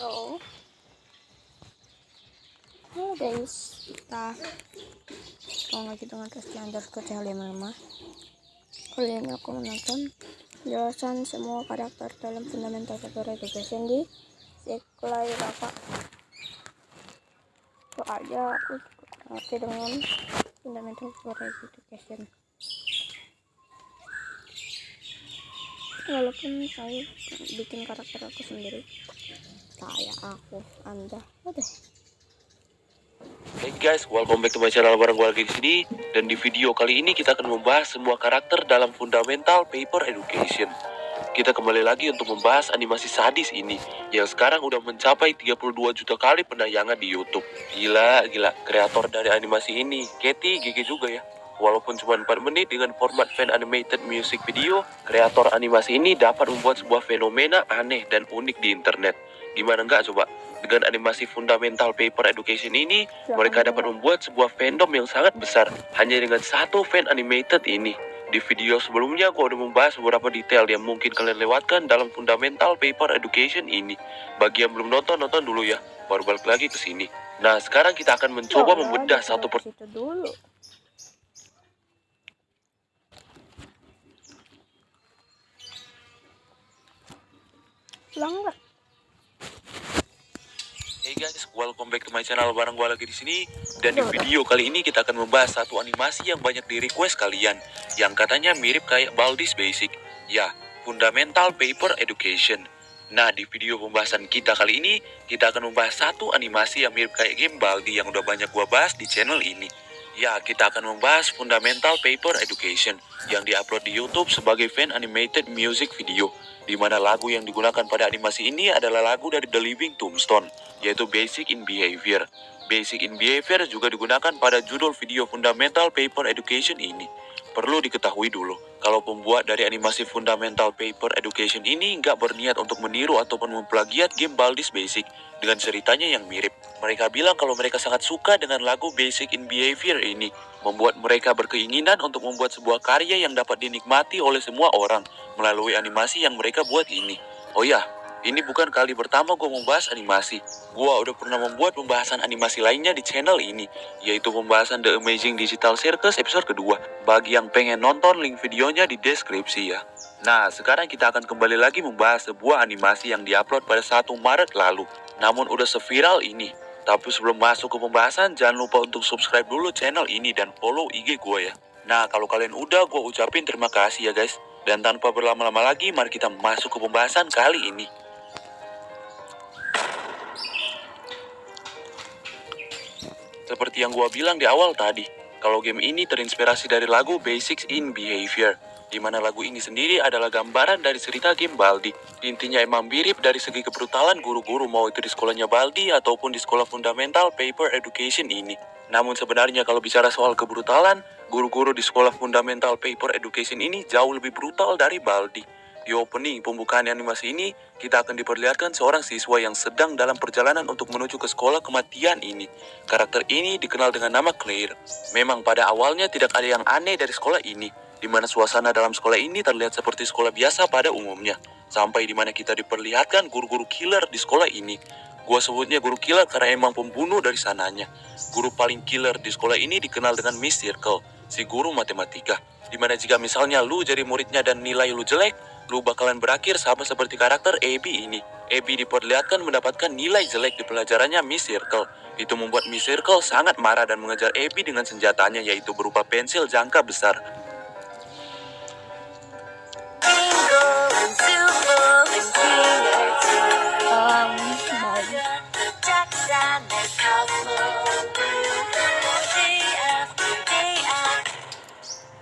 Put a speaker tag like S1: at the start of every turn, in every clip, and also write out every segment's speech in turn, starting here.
S1: Halo. Halo guys, kita ketemu lagi dengan Christian underscore C55. Kali ini aku menonton penjelasan semua karakter dalam Fundamental Paper Education di Sekolah Raka. Soalnya aku ngerti dengan Fundamental Paper Education. Walaupun saya bikin karakter aku sendiri, Anda, udah.
S2: Hey guys, welcome back to my channel. Bareng gue lagi di sini. Dan di video kali ini kita akan membahas semua karakter dalam Fundamental Paper Education. Kita kembali lagi untuk membahas animasi sadis ini yang sekarang udah mencapai 32 juta kali penayangan di YouTube. Gila, kreator dari animasi ini, Katy GG juga ya. Walaupun cuma 4 menit dengan format fan animated music video, kreator animasi ini dapat membuat sebuah fenomena aneh dan unik di internet. Gimana enggak coba? Dengan animasi Fundamental Paper Education ini, mereka dapat membuat sebuah fandom yang sangat besar hanya dengan satu fan animated ini. Di video sebelumnya, gue udah membahas beberapa detail yang mungkin kalian lewatkan dalam Fundamental Paper Education ini. Bagi yang belum nonton dulu ya, baru balik lagi ke sini. Nah, sekarang kita akan mencoba membedah satu persatu dulu.
S1: Langgar.
S2: Hey guys, welcome back to my channel. Bareng gue lagi di sini. Dan di video kali ini kita akan membahas satu animasi yang banyak di request kalian, yang katanya mirip kayak Baldi's Basic. Ya, Fundamental Paper Education. Nah, di video pembahasan kita kali ini, kita akan membahas satu animasi yang mirip kayak game Baldi yang udah banyak gue bahas di channel ini. Ya, kita akan membahas Fundamental Paper Education yang diupload di YouTube sebagai fan animated music video, di mana lagu yang digunakan pada animasi ini adalah lagu dari The Living Tombstone, yaitu Basic in Behavior. Basic in Behavior juga digunakan pada judul video Fundamental Paper Education ini. Perlu diketahui dulu, kalau pembuat dari animasi Fundamental Paper Education ini nggak berniat untuk meniru ataupun memplagiat game Baldi's Basic dengan ceritanya yang mirip. Mereka bilang kalau mereka sangat suka dengan lagu Basic in Behavior ini, membuat mereka berkeinginan untuk membuat sebuah karya yang dapat dinikmati oleh semua orang melalui animasi yang mereka buat ini. Oh ya, ini bukan kali pertama gue membahas animasi. Gue udah pernah membuat pembahasan animasi lainnya di channel ini, yaitu pembahasan The Amazing Digital Circus episode kedua. Bagi yang pengen nonton, link videonya di deskripsi ya. Nah, sekarang kita akan kembali lagi membahas sebuah animasi yang diupload pada 1 Maret lalu. Namun udah seviral ini. Tapi sebelum masuk ke pembahasan, jangan lupa untuk subscribe dulu channel ini dan follow IG gue ya. Nah, kalau kalian udah, gue ucapin terima kasih ya guys. Dan tanpa berlama-lama lagi, mari kita masuk ke pembahasan kali ini. Seperti yang gua bilang di awal tadi, kalau game ini terinspirasi dari lagu Basics in Behavior, di mana lagu ini sendiri adalah gambaran dari cerita game Baldi. Intinya emang mirip dari segi kebrutalan guru-guru, mau itu di sekolahnya Baldi ataupun di sekolah Fundamental Paper Education ini. Namun sebenarnya kalau bicara soal kebrutalan, guru-guru di sekolah Fundamental Paper Education ini jauh lebih brutal dari Baldi. Di opening pembukaan animasi ini, kita akan diperlihatkan seorang siswa yang sedang dalam perjalanan untuk menuju ke sekolah kematian ini. Karakter ini dikenal dengan nama Claire. Memang pada awalnya tidak ada yang aneh dari sekolah ini, di mana suasana dalam sekolah ini terlihat seperti sekolah biasa pada umumnya. Sampai di mana kita diperlihatkan guru-guru killer di sekolah ini. Gua sebutnya guru killer karena emang pembunuh dari sananya. Guru paling killer di sekolah ini dikenal dengan Miss Circle, si guru matematika. Dimana jika misalnya lu jadi muridnya dan nilai lu jelek, lu bakalan berakhir sama seperti karakter Abby ini. Abby diperlihatkan mendapatkan nilai jelek di pelajarannya Miss Circle. Itu membuat Miss Circle sangat marah dan mengejar Abby dengan senjatanya, yaitu berupa pensil jangka besar.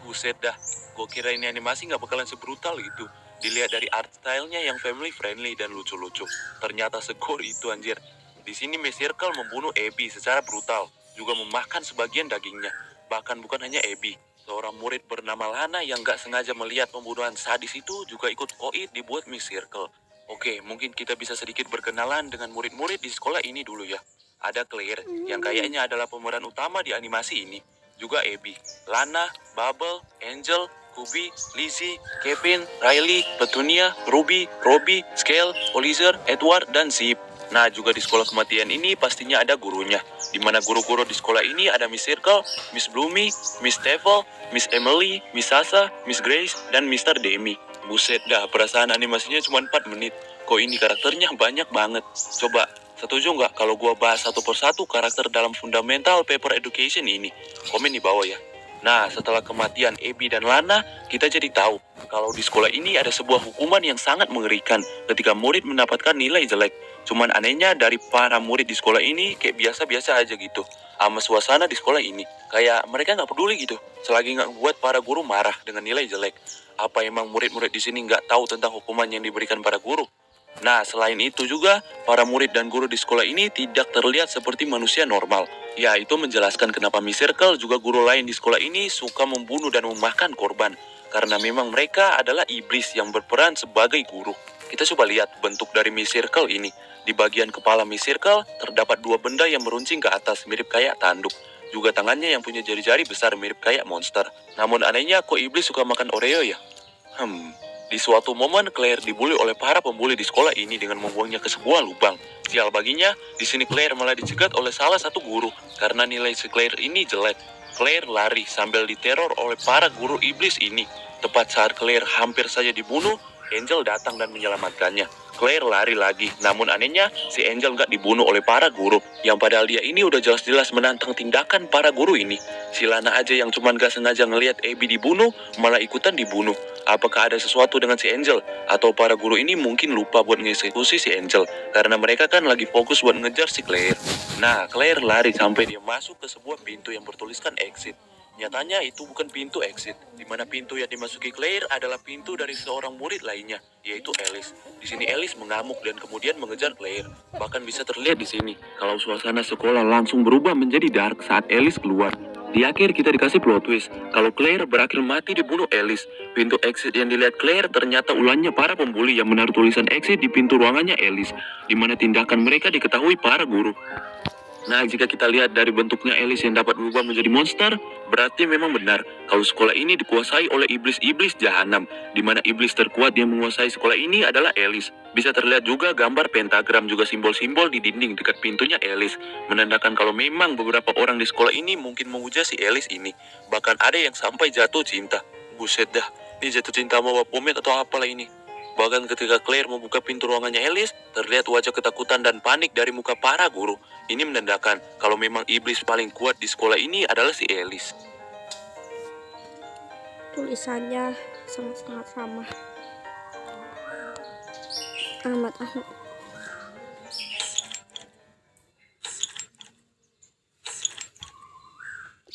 S2: Buset dah, gue kira ini animasi nggak bakalan sebrutal itu. Dilihat dari art style-nya yang family friendly dan lucu-lucu. Ternyata segor itu anjir. Di sini Miss Circle membunuh Abby secara brutal, juga memakan sebagian dagingnya. Bahkan bukan hanya Abby, seorang murid bernama Lana yang nggak sengaja melihat pembunuhan sadis itu juga ikut koit dibuat Miss Circle. Oke, mungkin kita bisa sedikit berkenalan dengan murid-murid di sekolah ini dulu ya. Ada Claire, yang kayaknya adalah pemeran utama di animasi ini. Juga Abby, Lana, Bubble, Angel, Kubi, Lizzie, Kevin, Riley, Petunia, Ruby, Robbie, Scale, Olizer, Edward, dan Zip. Nah, juga di sekolah kematian ini pastinya ada gurunya. Di mana guru-guru di sekolah ini ada Miss Circle, Miss Bloomy, Miss Tevel, Miss Emily, Miss Sasa, Miss Grace, dan Mr. Demi. Buset dah, perasaan animasinya cuma 4 menit. Kok ini karakternya banyak banget. Coba, setuju nggak kalau gua bahas satu persatu karakter dalam Fundamental Paper Education ini? Komen di bawah ya. Nah, setelah kematian Abby dan Lana, kita jadi tahu kalau di sekolah ini ada sebuah hukuman yang sangat mengerikan ketika murid mendapatkan nilai jelek. Cuman anehnya dari para murid di sekolah ini kayak biasa-biasa aja gitu. Sama suasana di sekolah ini. Kayak mereka nggak peduli gitu. Selagi nggak buat para guru marah dengan nilai jelek. Apa emang murid-murid di sini nggak tahu tentang hukuman yang diberikan para guru? Nah, selain itu juga, para murid dan guru di sekolah ini tidak terlihat seperti manusia normal. Ya, itu menjelaskan kenapa Miss Circle juga guru lain di sekolah ini suka membunuh dan memakan korban. Karena memang mereka adalah iblis yang berperan sebagai guru. Kita coba lihat bentuk dari Miss Circle ini. Di bagian kepala Miss Circle, terdapat 2 benda yang meruncing ke atas mirip kayak tanduk. Juga tangannya yang punya jari-jari besar mirip kayak monster. Namun anehnya, kok iblis suka makan Oreo ya? Di suatu momen, Claire dibully oleh para pembuli di sekolah ini dengan membuangnya ke sebuah lubang. Sial baginya, di sini Claire malah dicegat oleh salah satu guru karena nilai si Claire ini jelek. Claire lari sambil diteror oleh para guru iblis ini. Tepat saat Claire hampir saja dibunuh, Angel datang dan menyelamatkannya. Claire lari lagi, namun anehnya si Angel nggak dibunuh oleh para guru, yang padahal dia ini udah jelas-jelas menantang tindakan para guru ini. Si Lana aja yang cuma gak sengaja ngelihat Abby dibunuh, malah ikutan dibunuh. Apakah ada sesuatu dengan si Angel? Atau para guru ini mungkin lupa buat mengeksekusi si Angel, karena mereka kan lagi fokus buat ngejar si Claire. Nah, Claire lari sampai dia masuk ke sebuah pintu yang bertuliskan exit. Nyatanya itu bukan pintu exit, di mana pintu yang dimasuki Claire adalah pintu dari seorang murid lainnya, yaitu Alice. Di sini Alice mengamuk dan kemudian mengejar Claire. Bahkan bisa terlihat di sini, kalau suasana sekolah langsung berubah menjadi dark saat Alice keluar. Di akhir kita dikasih plot twist, kalau Claire berakhir mati dibunuh Alice. Pintu exit yang dilihat Claire ternyata ulahnya para pembuli yang menaruh tulisan exit di pintu ruangannya Alice, di mana tindakan mereka diketahui para guru. Nah, jika kita lihat dari bentuknya Alice yang dapat berubah menjadi monster, berarti memang benar kalau sekolah ini dikuasai oleh iblis-iblis jahanam, di mana iblis terkuat yang menguasai sekolah ini adalah Alice. Bisa terlihat juga gambar pentagram juga simbol-simbol di dinding dekat pintunya Alice, menandakan kalau memang beberapa orang di sekolah ini mungkin memuja si Alice ini. Bahkan ada yang sampai jatuh cinta. Buset dah, ini jatuh cinta sama Baphomet atau apalah ini. Bahkan ketika Claire membuka pintu ruangannya Alice, terlihat wajah ketakutan dan panik dari muka para guru. Ini menandakan kalau memang iblis paling kuat di sekolah ini adalah si Alice.
S1: Tulisannya sangat-sangat ramah. Amat.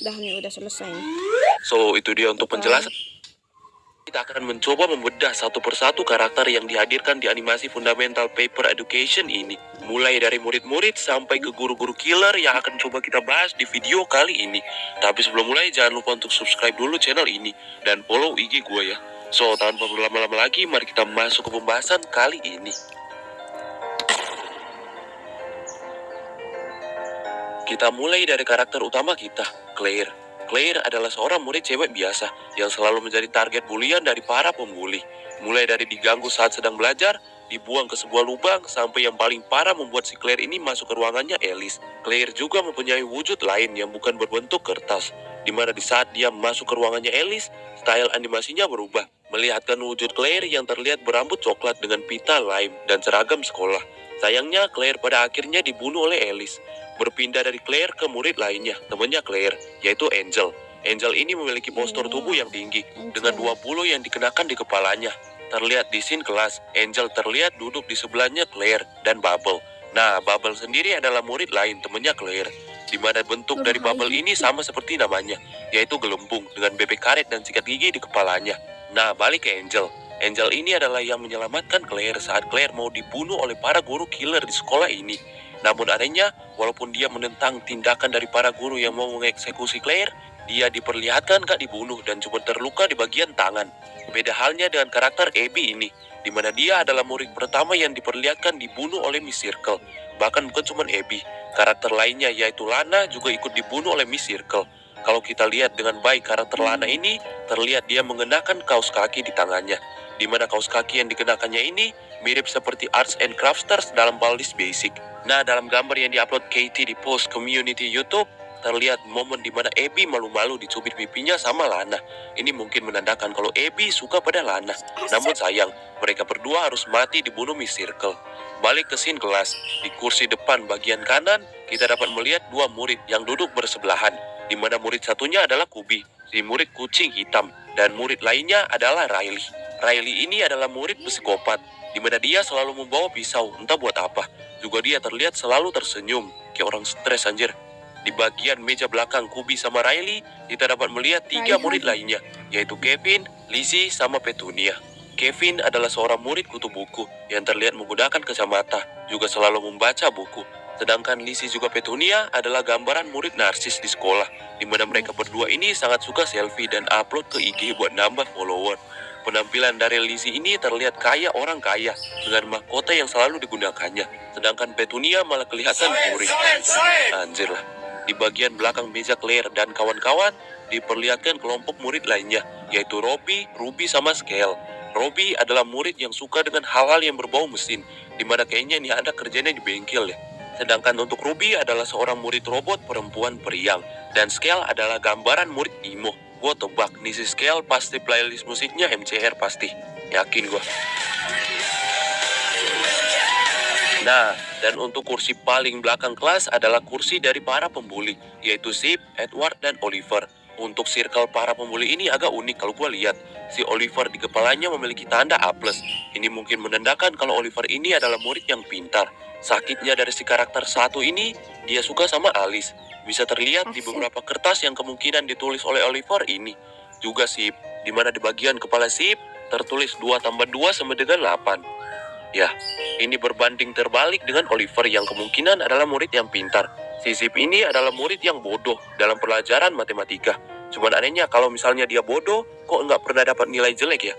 S1: Udah selesai.
S2: So, itu dia untuk penjelasan. Kita akan mencoba membedah satu persatu karakter yang dihadirkan di animasi Fundamental Paper Education ini. Mulai dari murid-murid sampai ke guru-guru killer yang akan coba kita bahas di video kali ini. Tapi sebelum mulai, jangan lupa untuk subscribe dulu channel ini dan follow IG gue ya. So, tanpa berlama-lama lagi, mari kita masuk ke pembahasan kali ini. Kita mulai dari karakter utama kita, Claire. Claire adalah seorang murid cewek biasa yang selalu menjadi target bulian dari para pembuli. Mulai dari diganggu saat sedang belajar, dibuang ke sebuah lubang, sampai yang paling parah membuat si Claire ini masuk ke ruangannya Alice. Claire juga mempunyai wujud lain yang bukan berbentuk kertas, di mana di saat dia masuk ke ruangannya Alice, style animasinya berubah, melihatkan wujud Claire yang terlihat berambut coklat dengan pita lime dan seragam sekolah. Sayangnya Claire pada akhirnya dibunuh oleh Alice. Berpindah dari Claire ke murid lainnya, temannya Claire, yaitu Angel. Angel ini memiliki postur tubuh yang tinggi, dengan 2 bulu yang dikenakan di kepalanya. Terlihat di scene kelas, Angel terlihat duduk di sebelahnya Claire dan Bubble. Nah, Bubble sendiri adalah murid lain temannya Claire, di mana bentuk dari Bubble ini sama seperti namanya, yaitu gelembung dengan bebek karet dan sikat gigi di kepalanya. Nah, balik ke Angel. Angel ini adalah yang menyelamatkan Claire saat Claire mau dibunuh oleh para guru killer di sekolah ini. Namun anehnya, walaupun dia menentang tindakan dari para guru yang mau mengeksekusi Claire, dia diperlihatkan gak dibunuh dan cuma terluka di bagian tangan. Beda halnya dengan karakter Abby ini, di mana dia adalah murid pertama yang diperlihatkan dibunuh oleh Miss Circle. Bahkan bukan cuma Abby, karakter lainnya yaitu Lana juga ikut dibunuh oleh Miss Circle. Kalau kita lihat dengan baik karakter Lana ini, terlihat dia mengenakan kaos kaki di tangannya, di mana kaos kaki yang dikenakannya ini mirip seperti Arts and Crafters dalam Baldi's Basic. Nah, dalam gambar yang diupload Katie di post community YouTube, terlihat momen di mana Abby malu-malu dicubit pipinya sama Lana. Ini mungkin menandakan kalau Abby suka pada Lana. Namun sayang, mereka berdua harus mati dibunuh Miss Circle. Balik ke scene kelas, di kursi depan bagian kanan, kita dapat melihat dua murid yang duduk bersebelahan, di mana murid satunya adalah Kubi, si murid kucing hitam, dan murid lainnya adalah Riley. Riley ini adalah murid psikopat, di mana dia selalu membawa pisau, entah buat apa. Juga dia terlihat selalu tersenyum, kayak orang stres anjir. Di bagian meja belakang Kubi sama Riley, kita dapat melihat tiga murid lainnya, yaitu Kevin, Lizzie, sama Petunia. Kevin adalah seorang murid kutu buku yang terlihat menggunakan kacamata, juga selalu membaca buku. Sedangkan Lizzie juga Petunia adalah gambaran murid narsis di sekolah, di mana mereka berdua ini sangat suka selfie dan upload ke IG buat nambah follower. Penampilan dari Lizzie ini terlihat kaya orang kaya, dengan mahkota yang selalu digunakannya. Sedangkan Petunia malah kelihatan murid. Anjir lah. Di bagian belakang meja Claire dan kawan-kawan, diperlihatkan kelompok murid lainnya, yaitu Robbie, Ruby, sama Scale. Robbie adalah murid yang suka dengan hal-hal yang berbau mesin, di mana kayaknya ini ada kerjanya di bengkel ya. Sedangkan untuk Ruby adalah seorang murid robot perempuan periang, dan Scale adalah gambaran murid emo. Gue tebak nih si Scale pasti playlist musiknya MCR pasti, yakin gue. Nah, dan untuk kursi paling belakang kelas adalah kursi dari para pembuli, yaitu Sip, Edward, dan Oliver. Untuk circle para pembuli ini agak unik kalau gue lihat. Si Oliver di kepalanya memiliki tanda A+. Ini mungkin menandakan kalau Oliver ini adalah murid yang pintar. Sakitnya dari si karakter satu ini, dia suka sama Alice. Bisa terlihat di beberapa kertas yang kemungkinan ditulis oleh Oliver ini. Juga Sip, di mana di bagian kepala Sip tertulis 2 tambah 2 sama dengan 8. Ya, ini berbanding terbalik dengan Oliver yang kemungkinan adalah murid yang pintar. Si Sip ini adalah murid yang bodoh dalam pelajaran matematika. Cuman anehnya kalau misalnya dia bodoh, kok nggak pernah dapat nilai jelek ya?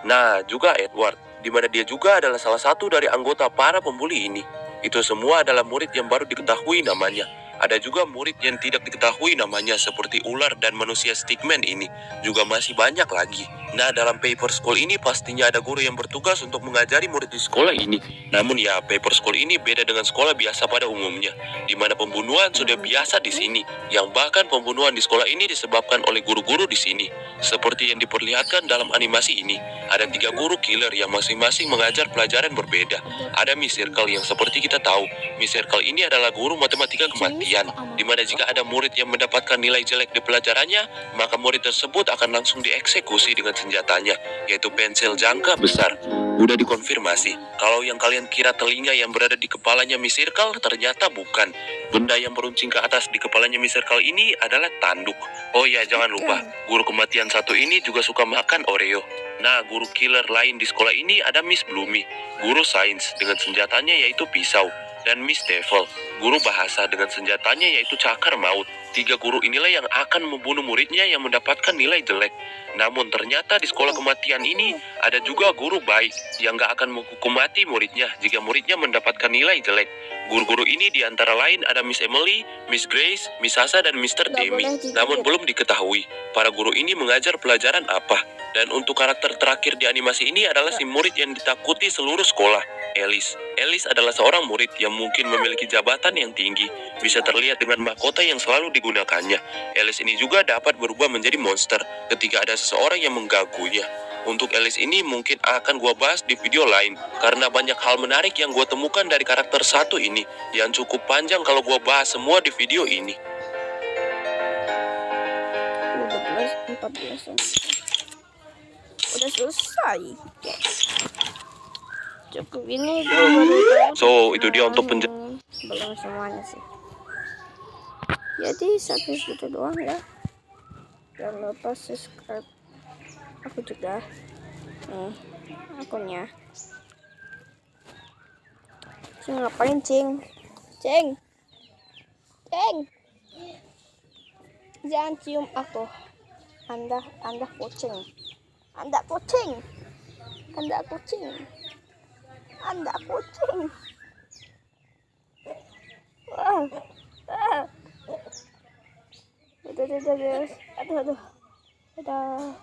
S2: Nah, juga Edward, di mana dia juga adalah salah satu dari anggota para pembuli ini. Itu semua adalah murid yang baru diketahui namanya. Ada juga murid yang tidak diketahui namanya seperti ular dan manusia stickman ini. Juga masih banyak lagi. Nah, dalam paper school ini pastinya ada guru yang bertugas untuk mengajari murid di sekolah ini. Namun ya, paper school ini beda dengan sekolah biasa pada umumnya, di mana pembunuhan sudah biasa di sini, yang bahkan pembunuhan di sekolah ini disebabkan oleh guru-guru di sini. Seperti yang diperlihatkan dalam animasi ini, ada 3 guru killer yang masing-masing mengajar pelajaran berbeda. Ada Miss Circle yang seperti kita tahu, Miss Circle ini adalah guru matematika kematian, di mana jika ada murid yang mendapatkan nilai jelek di pelajarannya, maka murid tersebut akan langsung dieksekusi dengan senjatanya, yaitu pensil jangka besar. Udah dikonfirmasi, kalau yang kalian kira telinga yang berada di kepalanya Miss Circle, ternyata bukan. Benda yang meruncing ke atas di kepalanya Miss Circle ini adalah tanduk. Oh ya, jangan lupa, guru kematian satu ini juga suka makan Oreo. Nah, guru killer lain di sekolah ini ada Miss Bloomy, guru sains dengan senjatanya yaitu pisau. Dan Miss Devil, guru bahasa dengan senjatanya yaitu cakar maut. 3 guru inilah yang akan membunuh muridnya yang mendapatkan nilai jelek. Namun ternyata di sekolah kematian ini ada juga guru baik yang gak akan menghukum mati muridnya jika muridnya mendapatkan nilai jelek. Guru-guru ini diantara lain ada Miss Emily, Miss Grace, Miss Sasa, dan Mr. Demi. Namun belum diketahui para guru ini mengajar pelajaran apa. Dan untuk karakter terakhir di animasi ini adalah si murid yang ditakuti seluruh sekolah, Alice. Alice adalah seorang murid yang mungkin memiliki jabatan yang tinggi. Bisa terlihat dengan mahkota yang selalu digunakannya. Alice ini juga dapat berubah menjadi monster ketika ada seseorang yang mengganggunya. Untuk Alice ini mungkin akan gua bahas di video lain, karena banyak hal menarik yang gua temukan dari karakter satu ini, yang cukup panjang kalau gua bahas semua di video ini.
S1: 14. Udah selesai. Cukup ini gue baru tahu.
S2: So, itu dia untuk
S1: belum semuanya sih. Jadi sampai situ doang ya. Jangan lupa subscribe aku juga. Nih akunnya. Cing ngapain Cing? Cing. Jangan cium aku. Anda kucing. Anda kucing. Wah. Udah guys. Aduh. Dadah.